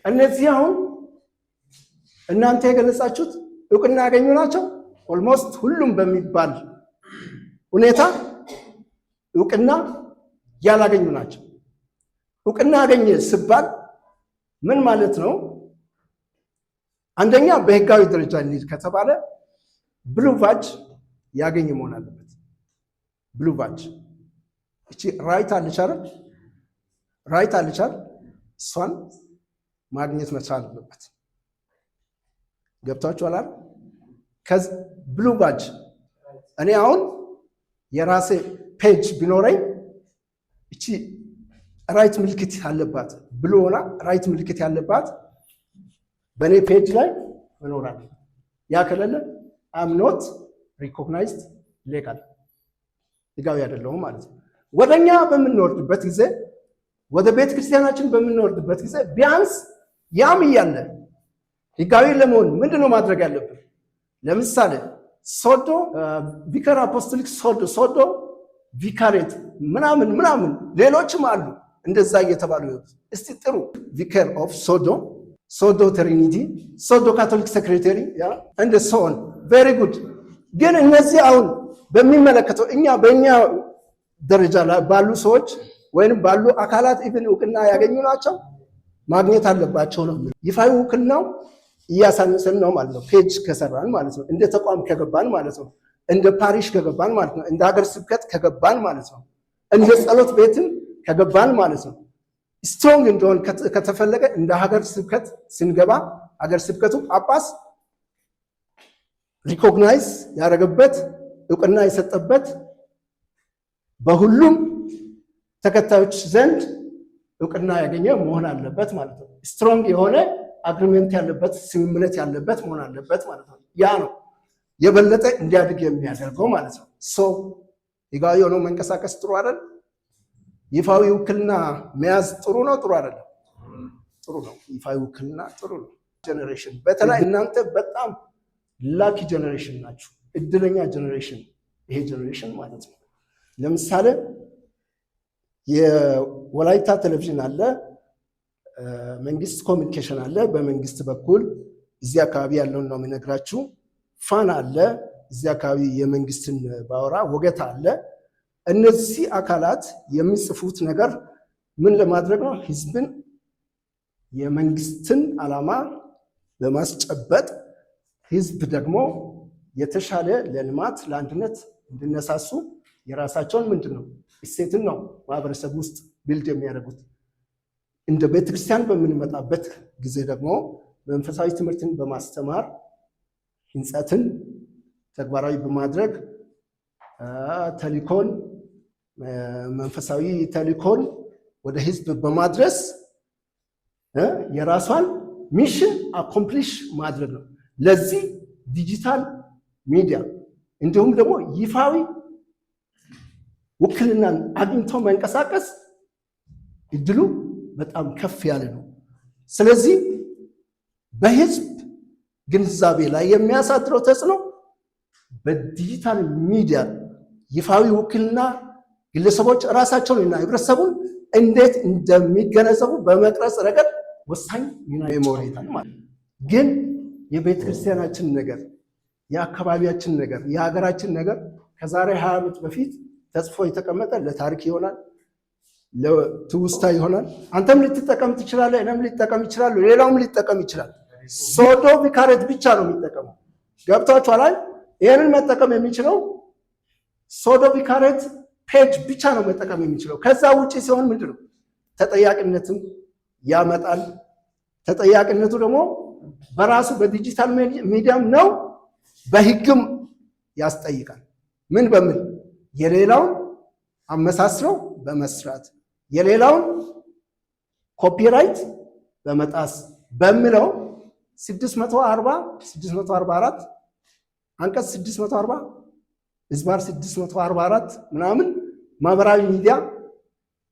እነዚህ አሁን እናንተ የገለጻችሁት እውቅና ያገኙ ናቸው። ኦልሞስት ሁሉም በሚባል ሁኔታ እውቅና ያላገኙ ናቸው። እውቅና ያገኘ ሲባል ምን ማለት ነው? አንደኛ በህጋዊ ደረጃ እንሂድ ከተባለ ብሉ ባጅ ያገኘ መሆን አለበት። ብሉ ባጅ እቺ ራይት አለቻል እሷን ማግኘት መቻል አለበት። ገብታችኋል አይደል? ከዚ ብሉ ባጅ እኔ አሁን የራሴ ፔጅ ቢኖረኝ እቺ ራይት ምልክት ያለባት ብሉ ሆና ራይት ምልክት ያለባት በኔ ፔጅ ላይ መኖር አለበት። ያ ከሌለ አም ኖት ሪኮግናይዝድ ሌጋል ህጋዊ አይደለሁም ማለት ነው። ወደኛ በምንወርድበት ጊዜ ወደ ቤተ ክርስቲያናችን በምንወርድበት ጊዜ ቢያንስ ያም እያለ ህጋዊ ለመሆን ምንድነው ማድረግ ያለብን? ለምሳሌ ሶዶ ቪካር አፖስቶሊክ ሶዶ ቪካሬት ምናምን ሌሎችም አሉ እንደዛ እየተባሉ እስቲ ጥሩ ቪካር ኦፍ ሶዶ ትሪኒቲ ሶዶ ካቶሊክ ሴክሬታሪ እንደ ሶን ቬሪ ጉድ። ግን እነዚህ አሁን በሚመለከተው በእኛ ደረጃ ላይ ባሉ ሰዎች ወይንም ባሉ አካላት ኢቭን እውቅና ያገኙ ናቸው ማግኘት አለባቸው ነው። ይፋዊ እውቅናው እያሳነሰን ነው ማለት ነው። ፔጅ ከሰራን ማለት ነው። እንደ ተቋም ከገባን ማለት ነው። እንደ ፓሪሽ ከገባን ማለት ነው። እንደ ሀገር ስብከት ከገባን ማለት ነው። እንደ ጸሎት ቤትም ከገባን ማለት ነው። ስትሮንግ እንደሆን ከተፈለገ እንደ ሀገር ስብከት ስንገባ ሀገር ስብከቱ ጳጳስ ሪኮግናይዝ ያደረገበት እውቅና የሰጠበት በሁሉም ተከታዮች ዘንድ እውቅና ያገኘ መሆን አለበት ማለት ነው። ስትሮንግ የሆነ አግሪመንት ያለበት ስምምነት ያለበት መሆን አለበት ማለት ነው። ያ ነው የበለጠ እንዲያድግ የሚያደርገው ማለት ነው። ህጋዊ የሆነው መንቀሳቀስ ጥሩ አይደል? ይፋዊ ውክልና መያዝ ጥሩ ነው ጥሩ አይደለም? ጥሩ ነው። ይፋዊ ውክልና ጥሩ ነው። ጀነሬሽን በተለይ እናንተ በጣም ላኪ ጀነሬሽን ናችሁ። እድለኛ ጀነሬሽን ይሄ ጀነሬሽን ማለት ነው። ለምሳሌ የወላይታ ቴሌቪዥን አለ፣ መንግስት ኮሚኒኬሽን አለ። በመንግስት በኩል እዚህ አካባቢ ያለውን ነው የምነግራችሁ። ፋና አለ፣ እዚህ አካባቢ የመንግስትን ባወራ ወገታ አለ። እነዚህ አካላት የሚጽፉት ነገር ምን ለማድረግ ነው? ህዝብን የመንግስትን ዓላማ ለማስጨበጥ ህዝብ ደግሞ የተሻለ ለልማት ለአንድነት እንዲነሳሱ የራሳቸውን ምንድነው እሴትን ነው ማህበረሰብ ውስጥ ቢልድ የሚያደርጉት። እንደ ቤተክርስቲያን በምንመጣበት ጊዜ ደግሞ መንፈሳዊ ትምህርትን በማስተማር ህንጸትን ተግባራዊ በማድረግ ተልእኮን መንፈሳዊ ተልእኮን ወደ ህዝብ በማድረስ የራሷን ሚሽን አኮምፕሊሽ ማድረግ ነው። ለዚህ ዲጂታል ሚዲያ እንዲሁም ደግሞ ይፋዊ ውክልናን አግኝቶ መንቀሳቀስ እድሉ በጣም ከፍ ያለ ነው። ስለዚህ በህዝብ ግንዛቤ ላይ የሚያሳድረው ተጽዕኖ በዲጂታል ሚዲያ ይፋዊ ውክልና ግለሰቦች ራሳቸውንና ህብረተሰቡን እንዴት እንደሚገነዘቡ በመቅረጽ ረገድ ወሳኝ ሚና ይኖራል ማለት ነው። ግን የቤተ ክርስቲያናችን ነገር፣ የአካባቢያችን ነገር፣ የሀገራችን ነገር ከዛሬ 20 ዓመት በፊት ተጽፎ የተቀመጠ ለታሪክ ይሆናል፣ ለትውስታ ይሆናል። አንተም ልትጠቀም ትችላለህ፣ እኔም ልጠቀም ይችላል፣ ሌላውም ሊጠቀም ይችላል። ሶዶ ቪካሬት ብቻ ነው የሚጠቀመው። ገብታችኋል? ይሄንን መጠቀም የሚችለው ሶዶ ቪካሬት ፔጅ ብቻ ነው መጠቀም የሚችለው። ከዛ ውጪ ሲሆን ምንድነው ተጠያቂነትን ያመጣል። ተጠያቂነቱ ደግሞ በራሱ በዲጂታል ሚዲያም ነው፣ በህግም ያስጠይቃል። ምን በምን የሌላውን አመሳስለው በመስራት የሌላውን ኮፒራይት በመጣስ በሚለው 644 አንቀጽ 640 ዝባር 644 ምናምን ማህበራዊ ሚዲያ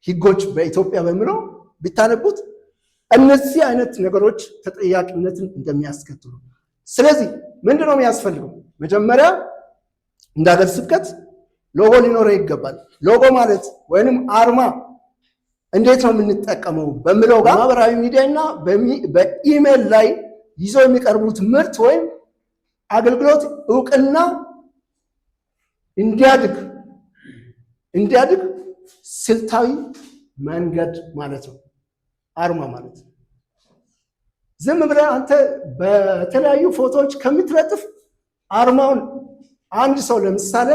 ህጎች በኢትዮጵያ በሚለው ቢታነቡት እነዚህ አይነት ነገሮች ተጠያቂነትን እንደሚያስከትሉ። ስለዚህ ምንድነው የሚያስፈልገው? መጀመሪያ እንደ ሀገር ስብከት ሎጎ ሊኖረው ይገባል። ሎጎ ማለት ወይንም አርማ እንዴት ነው የምንጠቀመው በሚለው ጋር ማህበራዊ ሚዲያና በኢሜል ላይ ይዘው የሚቀርቡት ምርት ወይም አገልግሎት እውቅና እንዲያድግ ስልታዊ መንገድ ማለት ነው አርማ ማለት ነው። ዝም ብለህ አንተ በተለያዩ ፎቶዎች ከምትለጥፍ አርማውን አንድ ሰው ለምሳሌ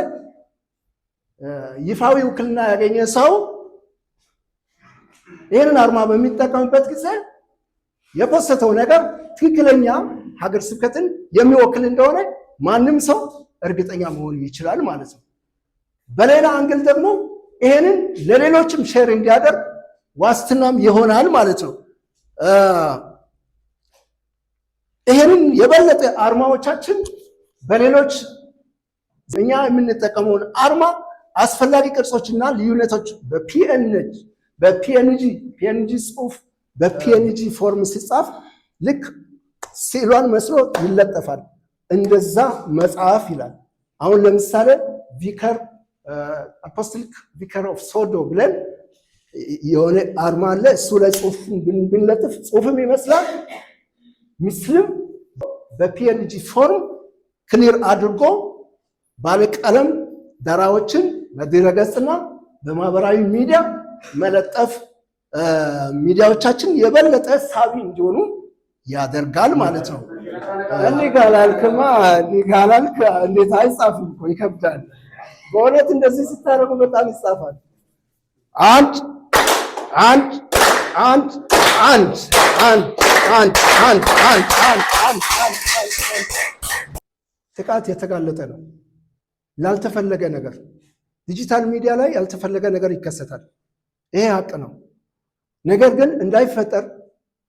ይፋዊ ውክልና ያገኘ ሰው ይህንን አርማ በሚጠቀምበት ጊዜ የፖስተው ነገር ትክክለኛ ሀገር ስብከትን የሚወክል እንደሆነ ማንም ሰው እርግጠኛ መሆን ይችላል ማለት ነው። በሌላ አንግል ደግሞ ይሄንን ለሌሎችም ሼር እንዲያደርግ ዋስትናም ይሆናል ማለት ነው። ይሄንን የበለጠ አርማዎቻችን በሌሎች እኛ የምንጠቀመውን አርማ አስፈላጊ ቅርጾችና ልዩነቶች በፒኤንጂ ጽሑፍ በፒኤንጂ ፎርም ሲጻፍ ልክ ስዕሏን መስሎ ይለጠፋል። እንደዛ መጽሐፍ ይላል። አሁን ለምሳሌ ቪከር አፖስቶሊክ ቪከር ኦፍ ሶዶ ብለን የሆነ አርማ አለ። እሱ ላይ ጽሑፍ ብንለጥፍ ጽሑፍም ይመስላል ምስልም በፒኤንጂ ፎርም ክሊር አድርጎ ባለቀለም ዳራዎችን በድረገጽና በማህበራዊ ሚዲያ መለጠፍ ሚዲያዎቻችን የበለጠ ሳቢ እንዲሆኑ ያደርጋል ማለት ነው። እንዲህ ካላልክማ እንዴት አይጻፍም እኮ ይከብዳል። በእውነት እንደዚህ ስታደርጉ በጣም ይጻፋል። ጥቃት የተጋለጠ ነው ላልተፈለገ ነገር። ዲጂታል ሚዲያ ላይ ያልተፈለገ ነገር ይከሰታል። ይሄ ሀቅ ነው። ነገር ግን እንዳይፈጠር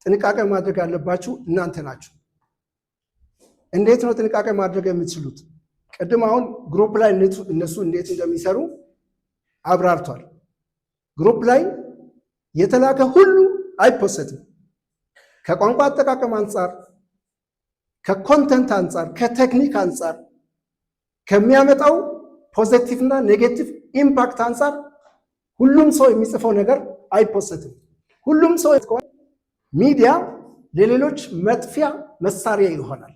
ጥንቃቄ ማድረግ ያለባችሁ እናንተ ናችሁ። እንዴት ነው ጥንቃቄ ማድረግ የምትችሉት? ቅድም አሁን ግሩፕ ላይ እነሱ እንዴት እንደሚሰሩ አብራርቷል። ግሩፕ ላይ የተላከ ሁሉ አይፖሰትም። ከቋንቋ አጠቃቀም አንጻር፣ ከኮንተንት አንጻር፣ ከቴክኒክ አንጻር፣ ከሚያመጣው ፖዚቲቭ እና ኔጌቲቭ ኢምፓክት አንጻር ሁሉም ሰው የሚጽፈው ነገር አይፖሰትም። ሁሉም ሰው ሚዲያ ለሌሎች መጥፊያ መሳሪያ ይሆናል።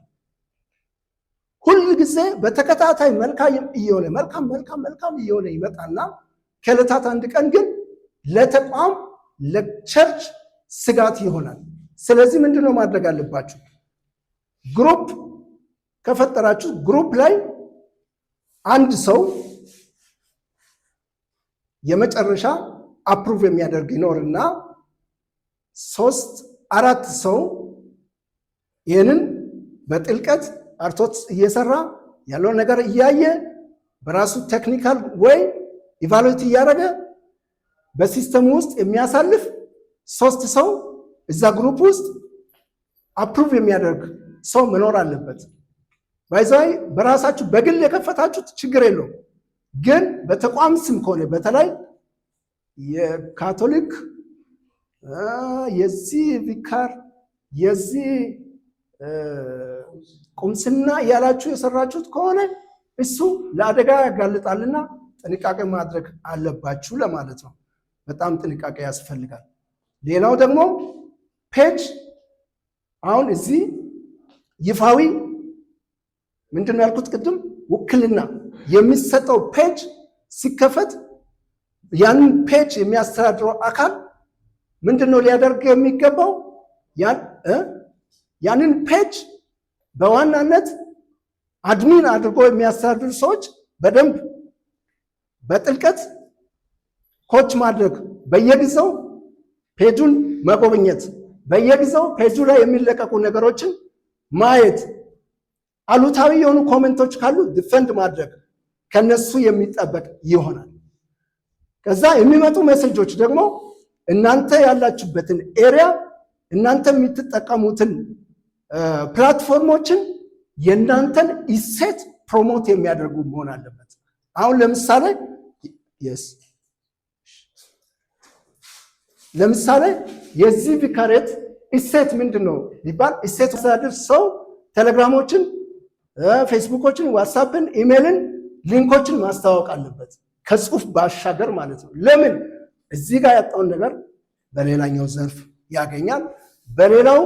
ሁል ጊዜ በተከታታይ መልካም እየሆነ ይመጣና ከዕለታት አንድ ቀን ግን ለተቋም ለቸርች ስጋት ይሆናል። ስለዚህ ምንድነው ማድረግ አለባችሁ? ግሩፕ ከፈጠራችሁ ግሩፕ ላይ አንድ ሰው የመጨረሻ አፕሩቭ የሚያደርግ ይኖርና 3-4 ሰው ይህንን በጥልቀት አርቶት እየሰራ ያለውን ነገር እያየ በራሱ ቴክኒካል ወይ ኢቫሉዌት እያደረገ በሲስተሙ ውስጥ የሚያሳልፍ 3 ሰው እዛ ግሩፕ ውስጥ አፕሩቭ የሚያደርግ ሰው መኖር አለበት። ባይዛይ በራሳችሁ በግል የከፈታችሁት ችግር የለውም። ግን በተቋም ስም ከሆነ በተለይ የካቶሊክ የዚህ ቪካር የዚህ ቁምስና ያላችሁ የሰራችሁት ከሆነ እሱ ለአደጋ ያጋልጣልና ጥንቃቄ ማድረግ አለባችሁ ለማለት ነው። በጣም ጥንቃቄ ያስፈልጋል። ሌላው ደግሞ ፔጅ አሁን እዚህ ይፋዊ ምንድነው ያልኩት ቅድም ውክልና የሚሰጠው ፔጅ ሲከፈት ያንን ፔጅ የሚያስተዳድረው አካል ምንድነው ሊያደርግ የሚገባው? ያንን ፔጅ በዋናነት አድሚን አድርጎ የሚያስተዳድሩ ሰዎች በደንብ በጥልቀት ኮች ማድረግ፣ በየጊዜው ፔጁን መጎብኘት፣ በየጊዜው ፔጁ ላይ የሚለቀቁ ነገሮችን ማየት፣ አሉታዊ የሆኑ ኮሜንቶች ካሉ ዲፌንድ ማድረግ ከነሱ የሚጠበቅ ይሆናል። ከዛ የሚመጡ ሜሴጆች ደግሞ እናንተ ያላችሁበትን ኤሪያ እናንተ የምትጠቀሙትን ፕላትፎርሞችን የእናንተን ኢሴት ፕሮሞት የሚያደርጉ መሆን አለበት። አሁን ለምሳሌ የዚህ ቪካሬት ኢሴት ምንድን ነው ቢባል ኢሴት አስተዳደር ሰው ቴሌግራሞችን፣ ፌስቡኮችን፣ ዋትሳፕን፣ ኢሜይልን፣ ሊንኮችን ማስተዋወቅ አለበት ከጽሁፍ ባሻገር ማለት ነው። ለምን እዚህ ጋር ያጣውን ነገር በሌላኛው ዘርፍ ያገኛል። በሌላው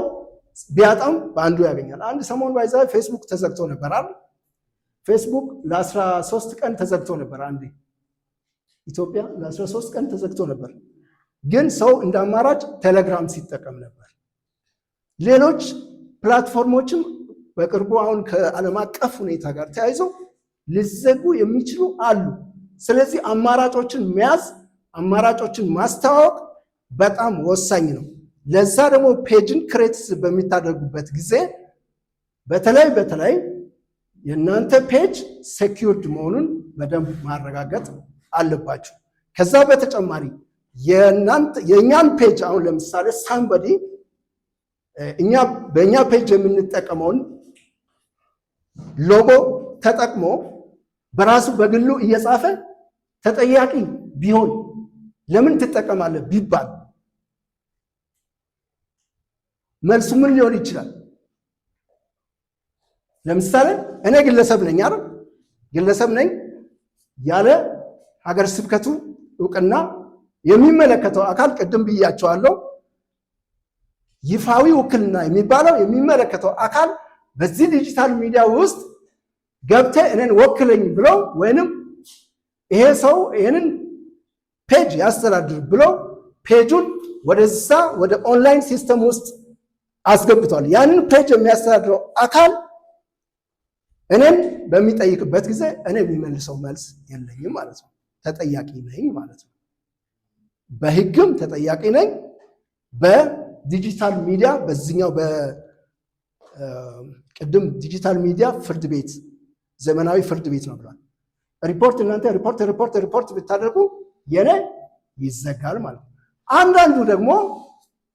ቢያጣም በአንዱ ያገኛል። አንድ ሰሞን ባይዛ ፌስቡክ ተዘግቶ ነበር አይደል? ፌስቡክ ለ13 ቀን ተዘግቶ ነበር። አንዴ ኢትዮጵያ ለ13 ቀን ተዘግቶ ነበር። ግን ሰው እንደ አማራጭ ቴሌግራም ሲጠቀም ነበር። ሌሎች ፕላትፎርሞችም በቅርቡ አሁን ከዓለም አቀፍ ሁኔታ ጋር ተያይዞ ሊዘጉ የሚችሉ አሉ። ስለዚህ አማራጮችን መያዝ፣ አማራጮችን ማስተዋወቅ በጣም ወሳኝ ነው። ለዛ ደግሞ ፔጅን ክሬት በሚታደርጉበት ጊዜ በተለይ የእናንተ ፔጅ ሴኪዩርድ መሆኑን በደንብ ማረጋገጥ አለባችሁ። ከዛ በተጨማሪ የእኛን ፔጅ አሁን ለምሳሌ ሳምበዲ በእኛ ፔጅ የምንጠቀመውን ሎጎ ተጠቅሞ በራሱ በግሉ እየጻፈ ተጠያቂ ቢሆን ለምን ትጠቀማለህ ቢባል መልሱ ምን ሊሆን ይችላል? ለምሳሌ እኔ ግለሰብ ነኝ አይደል? ግለሰብ ነኝ ያለ ሀገረ ስብከቱ እውቅና የሚመለከተው አካል ቅድም ብያቸዋለሁ። ይፋዊ ውክልና የሚባለው የሚመለከተው አካል በዚህ ዲጂታል ሚዲያ ውስጥ ገብተ እኔን ወክለኝ ብለው ወይንም ይሄ ሰው ይሄንን ፔጅ ያስተዳድር ብለው ፔጁን ወደዛ ወደ ኦንላይን ሲስተም ውስጥ አስገብቷል። ያንን ፔጅ የሚያስተዳድረው አካል እኔን በሚጠይቅበት ጊዜ እኔ የሚመልሰው መልስ የለኝም ማለት ነው። ተጠያቂ ነኝ ማለት ነው። በህግም ተጠያቂ ነኝ። በዲጂታል ሚዲያ በዚህኛው በቅድም ዲጂታል ሚዲያ ፍርድ ቤት ዘመናዊ ፍርድ ቤት ነው ብሏል። ሪፖርት እናንተ ሪፖርት ብታደርጉ የኔ ይዘጋል ማለት ነው። አንዳንዱ ደግሞ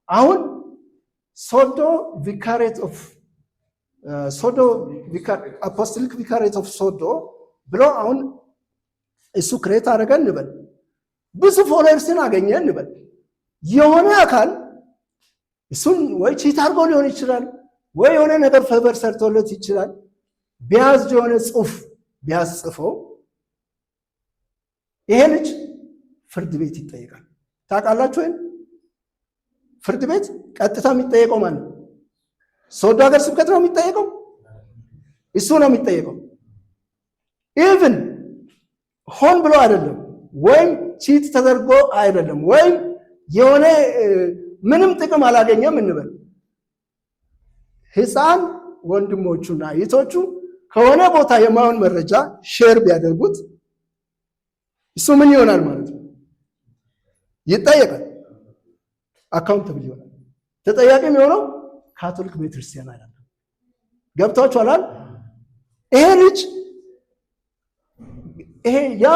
አሁን ሶዶ አፖስቶሊክ ቪካሬት ኦፍ ሶዶ ብሎ አሁን እሱ ክሬት አደረገ እንበል፣ ብዙ ፎሎወርስን አገኘ እንበል። የሆነ አካል እሱን ወይ ቺት አድርጎ ሊሆን ይችላል፣ ወይ የሆነ ነገር ፌቨር ሰርቶለት ይችላል። ቢያዝ የሆነ ጽሑፍ ቢያስጽፈው ይሄ ልጅ ፍርድ ቤት ይጠየቃል። ታውቃላችሁ ወይ? ፍርድ ቤት ቀጥታ የሚጠየቀው ማለት ነው ሶዶ ሀገረ ስብከት ነው የሚጠየቀው፣ እሱ ነው የሚጠየቀው። ኢቭን ሆን ብሎ አይደለም፣ ወይም ቺት ተደርጎ አይደለም፣ ወይም የሆነ ምንም ጥቅም አላገኘም እንበል። ሕፃን ወንድሞቹና እህቶቹ ከሆነ ቦታ የማይሆን መረጃ ሼር ቢያደርጉት እሱ ምን ይሆናል ማለት ነው? ይጠየቃል፣ አካውንተብል ይሆናል። ተጠያቂ የሚሆነው ካቶሊክ ቤተክርስቲያን አይደለም። ገብታችኋል? ይሄ ልጅ ያ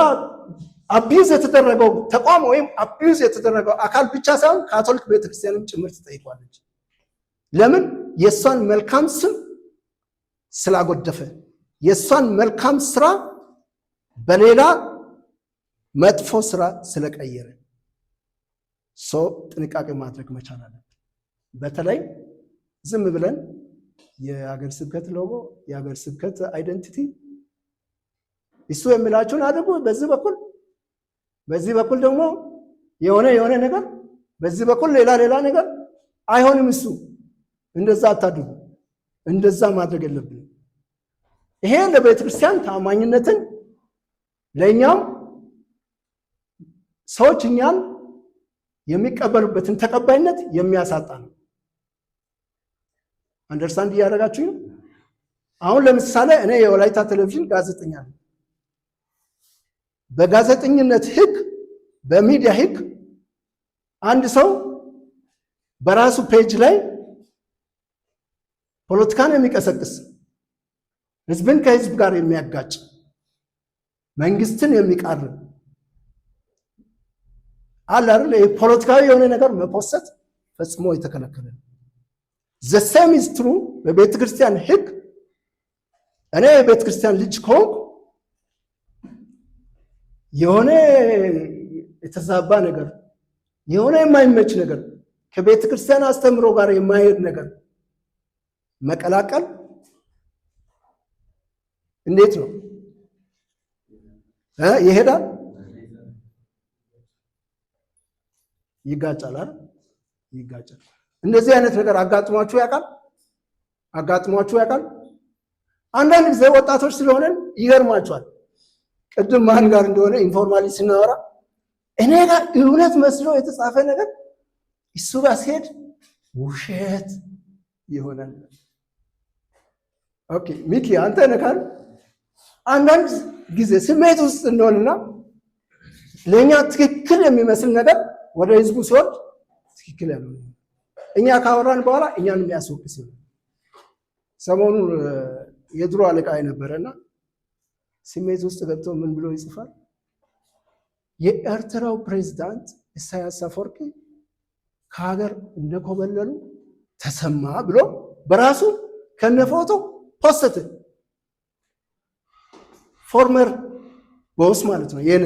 አቢዩዝ የተደረገው ተቋም ወይም አቢዩዝ የተደረገው አካል ብቻ ሳይሆን ካቶሊክ ቤተክርስቲያንም ጭምር ትጠይቋለች። ለምን? የእሷን መልካም ስም ስላጎደፈ፣ የእሷን መልካም ስራ በሌላ መጥፎ ስራ ስለቀየረ ሰው ጥንቃቄ ማድረግ መቻል አለበት። በተለይ ዝም ብለን የሀገር ስብከት ሎጎ፣ የሀገር ስብከት አይደንቲቲ እሱ የሚላችሁን አድርጉ፣ በዚህ በኩል ደግሞ የሆነ ነገር፣ በዚህ በኩል ሌላ ነገር አይሆንም። እሱ እንደዛ አታድርጉ። እንደዛ ማድረግ የለብንም። ይሄ ለቤተ ክርስቲያን ታማኝነትን ለእኛም ሰዎች እኛን የሚቀበሉበትን ተቀባይነት የሚያሳጣ ነው። አንደርስታንድ እያደረጋችሁ ነው? አሁን ለምሳሌ እኔ የወላይታ ቴሌቪዥን ጋዜጠኛ ነኝ። በጋዜጠኝነት ሕግ በሚዲያ ሕግ አንድ ሰው በራሱ ፔጅ ላይ ፖለቲካን የሚቀሰቅስ ህዝብን ከህዝብ ጋር የሚያጋጭ መንግስትን የሚቃርብ አለ አይደል? ፖለቲካዊ የሆነ ነገር መፖሰት ፈጽሞ የተከለከለ ነው። ዘ ሴም ኢዝ ትሩ በቤተ ክርስቲያን ሕግ። እኔ የቤተ ክርስቲያን ልጅ ከሆንኩ የሆነ የተዛባ ነገር፣ የሆነ የማይመች ነገር፣ ከቤተ ክርስቲያን አስተምሮ ጋር የማይሄድ ነገር መቀላቀል እንዴት ነው? ይሄዳል፣ ይጋጫል አይደል? ይጋጫል። እንደዚህ አይነት ነገር አጋጥሟችሁ ያውቃል? አንዳንድ ጊዜ ወጣቶች ስለሆነን ይገርማቸዋል። ቅድም ማን ጋር እንደሆነ ኢንፎርማሊ ስናወራ እኔ ጋር እውነት መስሎ የተጻፈ ነገር እሱ ጋር ሲሄድ ውሸት ይሆናል። ኦኬ ሚኪ አንተ ነካል። አንዳንድ ጊዜ ስሜት ውስጥ እንደሆነና ለእኛ ትክክል የሚመስል ነገር ወደ ህዝቡ ሲወርድ ትክክል ያልሆነ እኛ ካወራን በኋላ እኛን የሚያስወቅስ ይሆናል። ሰሞኑን የድሮ አለቃ የነበረና ስሜት ውስጥ ገብቶ ምን ብሎ ይጽፋል? የኤርትራው ፕሬዝዳንት ኢሳያስ አፈወርቂ ከሀገር እንደኮበለሉ ተሰማ ብሎ በራሱ ከነፎቶ ፖስት። ፎርመር ቦስ ማለት ነው የኔ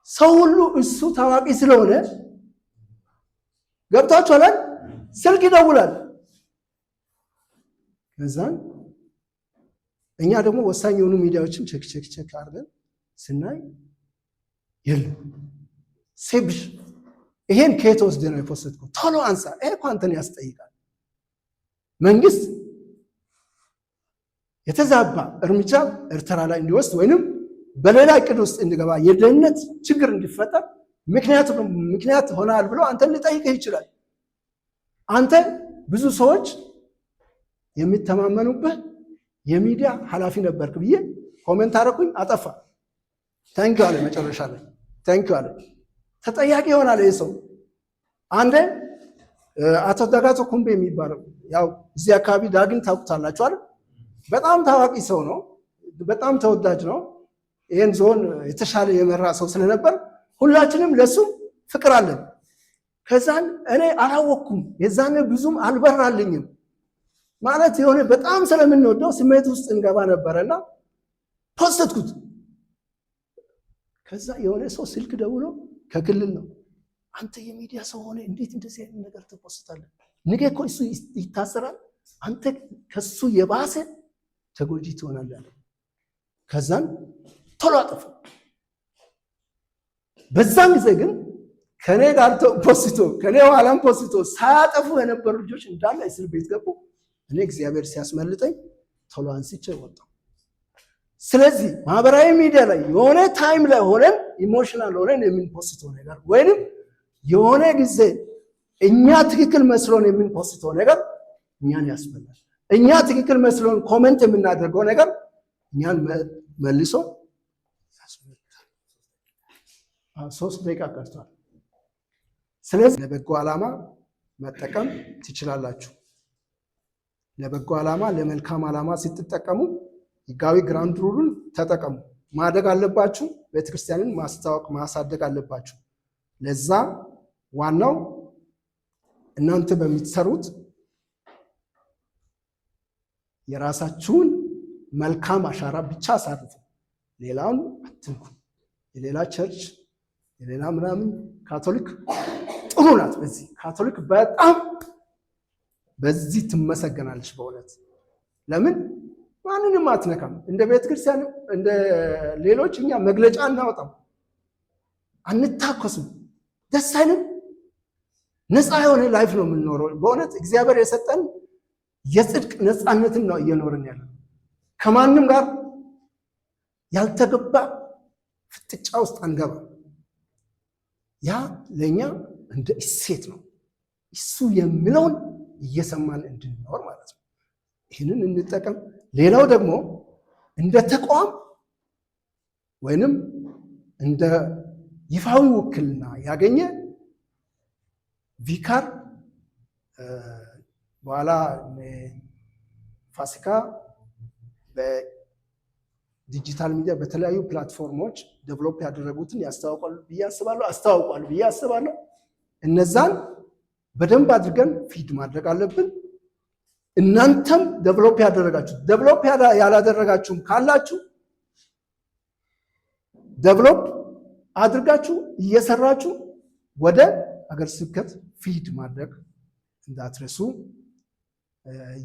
ሰው ሁሉ እሱ ታዋቂ ስለሆነ ገብታችኋል። ስልክ ይደውላል። ከዛን እኛ ደግሞ ወሳኝ የሆኑ ሚዲያዎችን ቼክ አድርገን ስናይ የለም ሴብሽ ይሄን ከየት ወስደህ ነው የፖስትከው? ቶሎ አንሳ። ይሄ እኮ አንተን ያስጠይቃል። መንግስት የተዛባ እርምጃ ኤርትራ ላይ እንዲወስድ ወይንም በሌላ እቅድ ውስጥ እንዲገባ የደህንነት ችግር እንዲፈጠር ምክንያት ሆናል ብሎ አንተን ሊጠይቅህ ይችላል። አንተ ብዙ ሰዎች የሚተማመኑብህ የሚዲያ ኃላፊ ነበርክ ብዬ ኮሜንት አደረኩኝ። አጠፋ። ታንኪዩ አለ። መጨረሻ ላይ ታንኪዩ አለ። ተጠያቂ ይሆናል ይህ ሰው። አንዴ አቶ ደጋቶ ኩምቤ የሚባለው ያው እዚህ አካባቢ ዳግም ታውቁታላችሁ አይደል? በጣም ታዋቂ ሰው ነው። በጣም ተወዳጅ ነው። ይህን ዞን የተሻለ የመራ ሰው ስለነበር ሁላችንም ለሱ ፍቅር አለን። ከዛን እኔ አላወቅኩም። የዛኔ ብዙም አልበራልኝም ማለት የሆነ በጣም ስለምንወደው ስሜት ውስጥ እንገባ ነበረና ፖስትኩት። ከዛ የሆነ ሰው ስልክ ደውሎ ከክልል ነው፣ አንተ የሚዲያ ሰው ሆነ እንዴት እንደዚህ አይነት ነገር ትፖስታለህ? ነገ እኮ እሱ ይታሰራል፣ አንተ ከሱ የባሰ ተጎጂ ትሆናለህ። ከዛን ቶሎ አጠፉ። በዛን ጊዜ ግን ከኔ ጋር ፖስቶ ከኔ ኋላም ፖስቶ ሳያጠፉ የነበሩ ልጆች እንዳለ እስር ቤት ገቡ። እኔ እግዚአብሔር ሲያስመልጠኝ ቶሎ አንስቼ ወጣሁ። ስለዚህ ማህበራዊ ሚዲያ ላይ የሆነ ታይም ላይ ሆነን ኢሞሽናል ሆነን የምንፖስተው ነገር ወይንም የሆነ ጊዜ እኛ ትክክል መስሎን የምንፖስተው ነገር እኛን ያስበላል። እኛ ትክክል መስሎን ኮሜንት የምናደርገው ነገር እኛን መልሶ ያስበላል። 3 ደቂቃ ቀርቷል። ስለዚህ ለበጎ ዓላማ መጠቀም ትችላላችሁ። ለበጎ ዓላማ ለመልካም ዓላማ ስትጠቀሙ ህጋዊ ግራውንድ ሩሉን ተጠቀሙ። ማደግ አለባችሁ። ቤተክርስቲያንን ማስተዋወቅ ማሳደግ አለባችሁ። ለዛ ዋናው እናንተ በምትሰሩት የራሳችሁን መልካም አሻራ ብቻ አሳርፉ። ሌላውን አትንኩ። የሌላ ቸርች የሌላ ምናምን ካቶሊክ ጥሩ ናት። በዚህ ካቶሊክ በጣም በዚህ ትመሰገናለች በእውነት። ለምን ማንንም አትነካም። እንደ ቤተክርስቲያን እንደ ሌሎች እኛ መግለጫ እናወጣም፣ አንታኮስም፣ ደስ አይልም። ነፃ የሆነ ላይፍ ነው የምንኖረው። በእውነት እግዚአብሔር የሰጠን የጽድቅ ነፃነትን ነው እየኖርን ያለ። ከማንም ጋር ያልተገባ ፍጥጫ ውስጥ አንገባ። ያ ለኛ እንደ እሴት ነው። እሱ የሚለውን እየሰማን እንድንኖር ማለት ነው። ይህንን እንጠቀም። ሌላው ደግሞ እንደ ተቋም ወይንም እንደ ይፋዊ ውክልና ያገኘ ቪካር በኋላ ፋሲካ በዲጂታል ሚዲያ በተለያዩ ፕላትፎርሞች ዴቨሎፕ ያደረጉትን ያስተዋውቃሉ ብዬ አስባለሁ። እነዛን በደንብ አድርገን ፊድ ማድረግ አለብን። እናንተም ዴቨሎፕ ያላደረጋችሁም ካላችሁ ዴቨሎፕ አድርጋችሁ እየሰራችሁ ወደ ሀገረ ስብከት ፊድ ማድረግ እንዳትረሱ።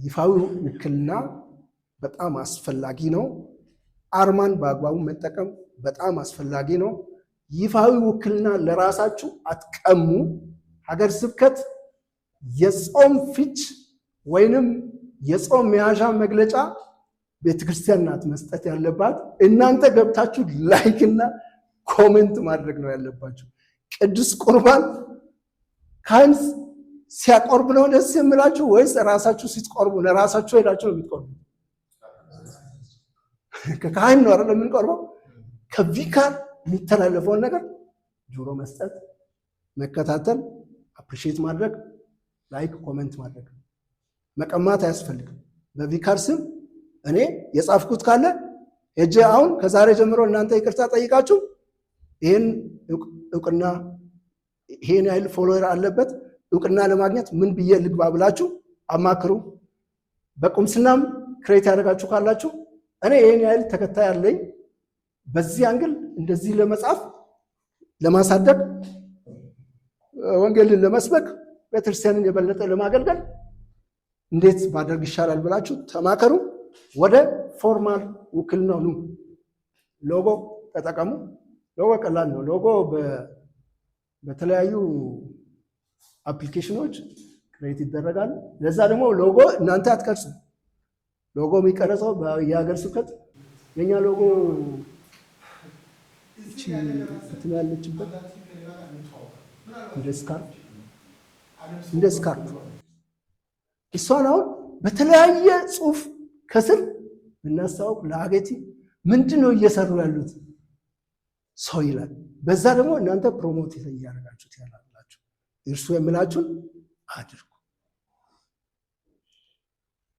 ይፋዊ ውክልና በጣም አስፈላጊ ነው። አርማን በአግባቡ መጠቀም በጣም አስፈላጊ ነው። ይፋዊ ውክልና ለራሳችሁ አትቀሙ። ሀገር ስብከት የጾም ፍች ወይንም የጾም መያዣ መግለጫ ቤተክርስቲያን ናት መስጠት ያለባት። እናንተ ገብታችሁ ላይክ እና ኮሜንት ማድረግ ነው ያለባችሁ። ቅዱስ ቁርባን ካህን ሲያቆርብ ነው ደስ የምላችሁ ወይስ ራሳችሁ ስትቆርቡ? ለራሳችሁ ሄዳችሁ ነው የምትቆርቡ? ከካህን ነው አይደል የምንቆርበው? ከቪካር የሚተላለፈውን ነገር ጆሮ መስጠት፣ መከታተል፣ አፕሪሺየት ማድረግ፣ ላይክ ኮሜንት ማድረግ። መቀማት አያስፈልግም። በቪካር ስም እኔ የጻፍኩት ካለ ሄጄ አሁን ከዛሬ ጀምሮ እናንተ ይቅርታ ጠይቃችሁ ይሄን እውቅና ይሄን ያህል ፎሎወር አለበት እውቅና ለማግኘት ምን ብዬ ልግባ ብላችሁ አማክሩ። በቁምስናም ክሬት ያደርጋችሁ ካላችሁ እኔ ይሄን ያህል ተከታይ አለኝ፣ በዚህ አንግል እንደዚህ ለመጻፍ ለማሳደግ ወንጌልን ለመስበክ ቤተክርስቲያንን የበለጠ ለማገልገል እንዴት ባደርግ ይሻላል ብላችሁ ተማከሩ። ወደ ፎርማል ውክልናው ነው። ሎጎ ተጠቀሙ። ሎጎ ቀላል ነው። ሎጎ በተለያዩ አፕሊኬሽኖች ክሬት ይደረጋል። ለዛ ደግሞ ሎጎ እናንተ አትቀርጹ። ሎጎ የሚቀረጸው የሀገር ስብከት የኛ ሎጎ እንትን ያለችበት እንደ ስካርፕ እሷን አሁን በተለያየ ጽሁፍ ከስር እናስታውቅ ለአገቲ ምንድን ነው እየሰሩ ያሉት ሰው ይላል። በዛ ደግሞ እናንተ ፕሮሞት እያደረጋችሁት ያላላችሁ እርሱ የምላችሁን አድርጉ።